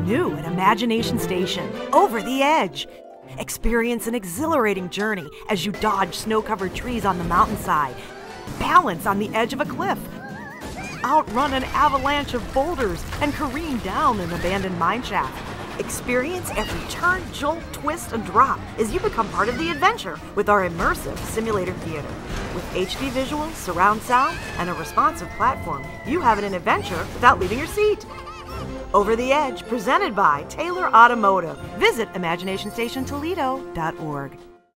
New at Imagination Station, Over the Edge. Experience an exhilarating journey as you dodge snow-covered trees on the mountainside, balance on the edge of a cliff, outrun an avalanche of boulders, and careen down an abandoned mine shaft. Experience every turn, jolt, twist, and drop as you become part of the adventure with our immersive simulator theater. With HD visuals, surround sound, and a responsive platform, you have an adventure without leaving your seat. Over the Edge, presented by Taylor Automotive. Visit imaginationstationtoledo.org.